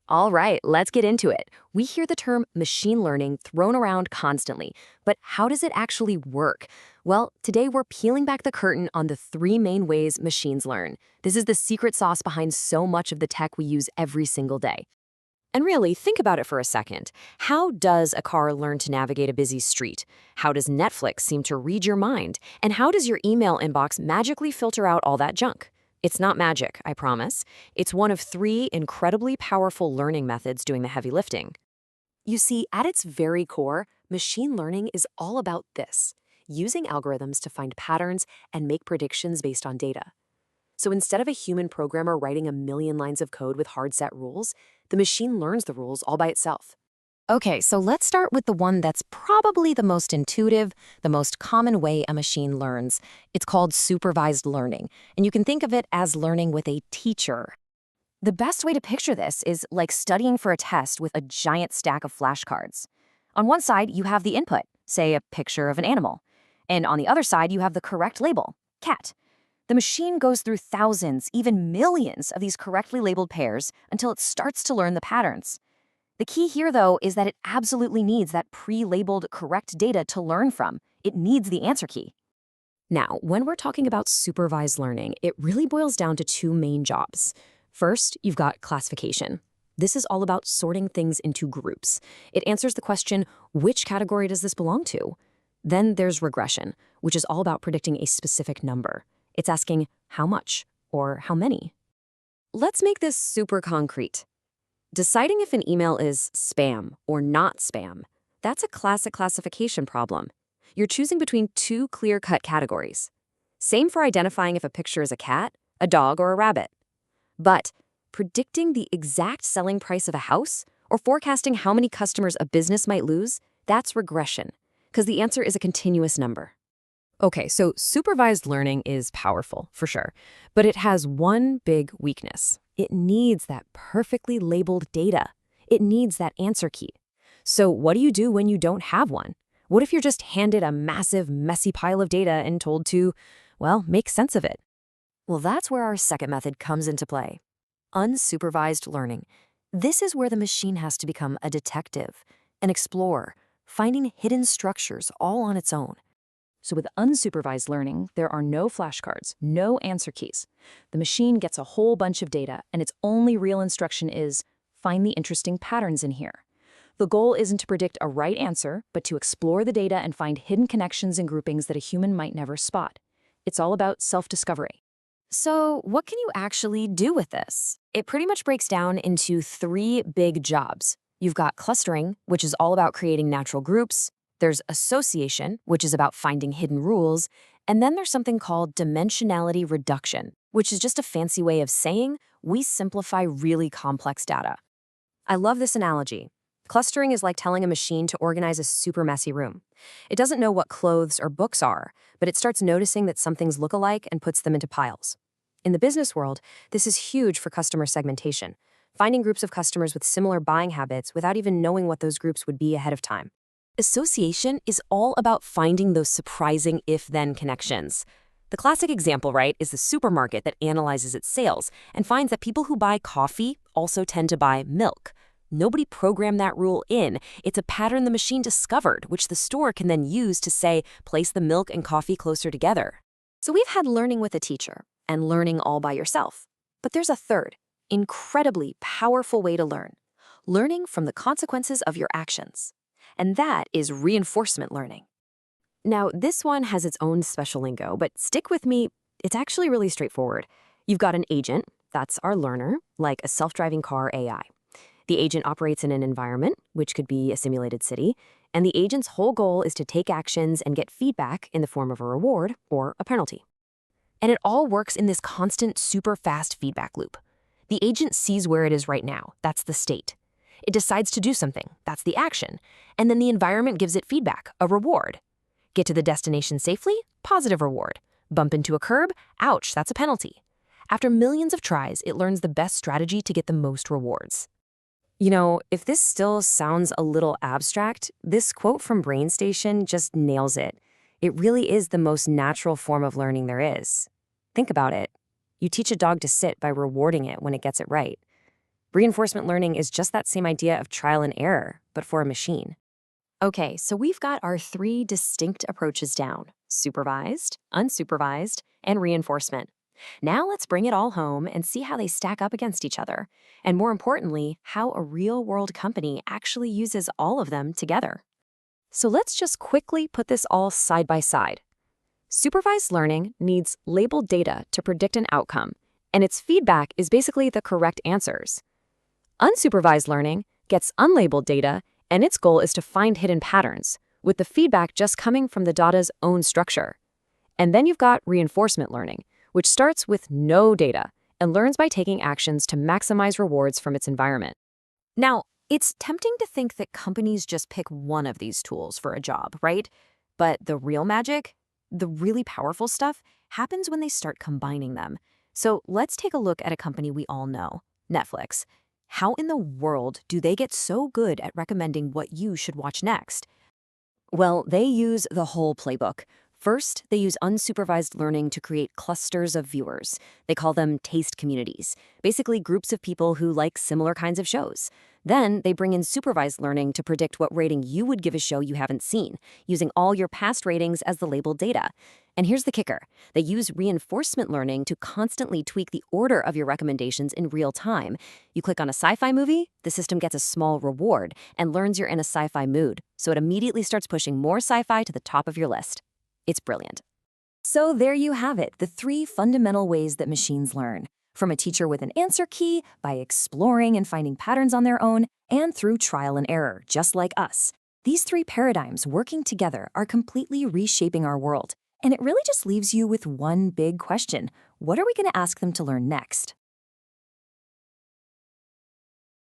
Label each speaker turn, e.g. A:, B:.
A: All right, let's get into it. We hear the term machine learning thrown around constantly, but how does it actually work? Well, today we're peeling back the curtain on the three main ways machines learn. This is the secret sauce behind so much of the tech we use every single day. And really, think about it for a second. How does a car learn to navigate a busy street? How does Netflix seem to read your mind? And how does your email inbox magically filter out all that junk? It's not magic, I promise. It's one of three incredibly powerful learning methods doing the heavy lifting. You see, at its very core, machine learning is all about this, using algorithms to find patterns and make predictions based on data. So instead of a human programmer writing a million lines of code with hard set rules, the machine learns the rules all by itself. Okay, so let's start with the one that's probably the most intuitive, the most common way a machine learns. It's called supervised learning, and you can think of it as learning with a teacher. The best way to picture this is like studying for a test with a giant stack of flashcards. On one side, you have the input, say a picture of an animal, and on the other side, you have the correct label, cat. The machine goes through thousands, even millions of these correctly labeled pairs until it starts to learn the patterns. The key here, though, is that it absolutely needs that pre-labeled correct data to learn from. It needs the answer key. Now, when we're talking about supervised learning, it really boils down to two main jobs. First, you've got classification. This is all about sorting things into groups. It answers the question, which category does this belong to? Then there's regression, which is all about predicting a specific number. It's asking how much or how many. Let's make this super concrete. Deciding if an email is spam or not spam, that's a classic classification problem. You're choosing between two clear-cut categories. Same for identifying if a picture is a cat, a dog, or a rabbit. But predicting the exact selling price of a house or forecasting how many customers a business might lose, that's regression, because the answer is a continuous number. Okay, so supervised learning is powerful, for sure, but it has one big weakness. It needs that perfectly labeled data. It needs that answer key. So what do you do when you don't have one? What if you're just handed a massive, messy pile of data and told to, well, make sense of it? Well, that's where our second method comes into play. Unsupervised learning. This is where the machine has to become a detective, an explorer, finding hidden structures all on its own.
B: So with unsupervised learning, there are no flashcards, no answer keys. The machine gets a whole bunch of data, and its only real instruction is, find the interesting patterns in here. The goal isn't to predict a right answer, but to explore the data and find hidden connections and groupings that a human might never spot. It's all about self-discovery.
A: So what can you actually do with this? It pretty much breaks down into three big jobs. You've got clustering, which is all about creating natural groups. There's association, which is about finding hidden rules. And then there's something called dimensionality reduction, which is just a fancy way of saying we simplify really complex data. I love this analogy. Clustering is like telling a machine to organize a super messy room. It doesn't know what clothes or books are, but it starts noticing that some things look alike and puts them into piles. In the business world, this is huge for customer segmentation, finding groups of customers with similar buying habits without even knowing what those groups would be ahead of time. Association is all about finding those surprising if-then connections. The classic example, right, is the supermarket that analyzes its sales and finds that people who buy coffee also tend to buy milk. Nobody programmed that rule in. It's a pattern the machine discovered, which the store can then use to say, place the milk and coffee closer together. So we've had learning with a teacher and learning all by yourself. But there's a third, incredibly powerful way to learn. Learning from the consequences of your actions. And that is reinforcement learning. Now, this one has its own special lingo, but stick with me, it's actually really straightforward. You've got an agent, that's our learner, like a self-driving car AI. The agent operates in an environment, which could be a simulated city, and the agent's whole goal is to take actions and get feedback in the form of a reward or a penalty. And it all works in this constant, super fast feedback loop. The agent sees where it is right now, that's the state. It decides to do something, that's the action, and then the environment gives it feedback, a reward. Get to the destination safely? Positive reward. Bump into a curb? Ouch, that's a penalty. After millions of tries, it learns the best strategy to get the most rewards. You know, if this still sounds a little abstract, this quote from BrainStation just nails it. It really is the most natural form of learning there is. Think about it. You teach a dog to sit by rewarding it when it gets it right. Reinforcement learning is just that same idea of trial and error, but for a machine. Okay, so we've got our three distinct approaches down: supervised, unsupervised, and reinforcement. Now let's bring it all home and see how they stack up against each other, and more importantly, how a real-world company actually uses all of them together.
B: So let's just quickly put this all side by side. Supervised learning needs labeled data to predict an outcome, and its feedback is basically the correct answers. Unsupervised learning gets unlabeled data, and its goal is to find hidden patterns, with the feedback just coming from the data's own structure. And then you've got reinforcement learning, which starts with no data and learns by taking actions to maximize rewards from its environment.
A: Now, it's tempting to think that companies just pick one of these tools for a job, right? But the real magic, the really powerful stuff, happens when they start combining them. So let's take a look at a company we all know, Netflix. How in the world do they get so good at recommending what you should watch next? Well, they use the whole playbook. First, they use unsupervised learning to create clusters of viewers. They call them taste communities, basically groups of people who like similar kinds of shows. Then, they bring in supervised learning to predict what rating you would give a show you haven't seen, using all your past ratings as the labeled data. And here's the kicker. They use reinforcement learning to constantly tweak the order of your recommendations in real time. You click on a sci-fi movie, the system gets a small reward and learns you're in a sci-fi mood, so it immediately starts pushing more sci-fi to the top of your list. It's brilliant. So there you have it, the three fundamental ways that machines learn. From a teacher with an answer key, by exploring and finding patterns on their own, and through trial and error, just like us. These three paradigms working together are completely reshaping our world. And it really just leaves you with one big question. What are we going to ask them to learn next?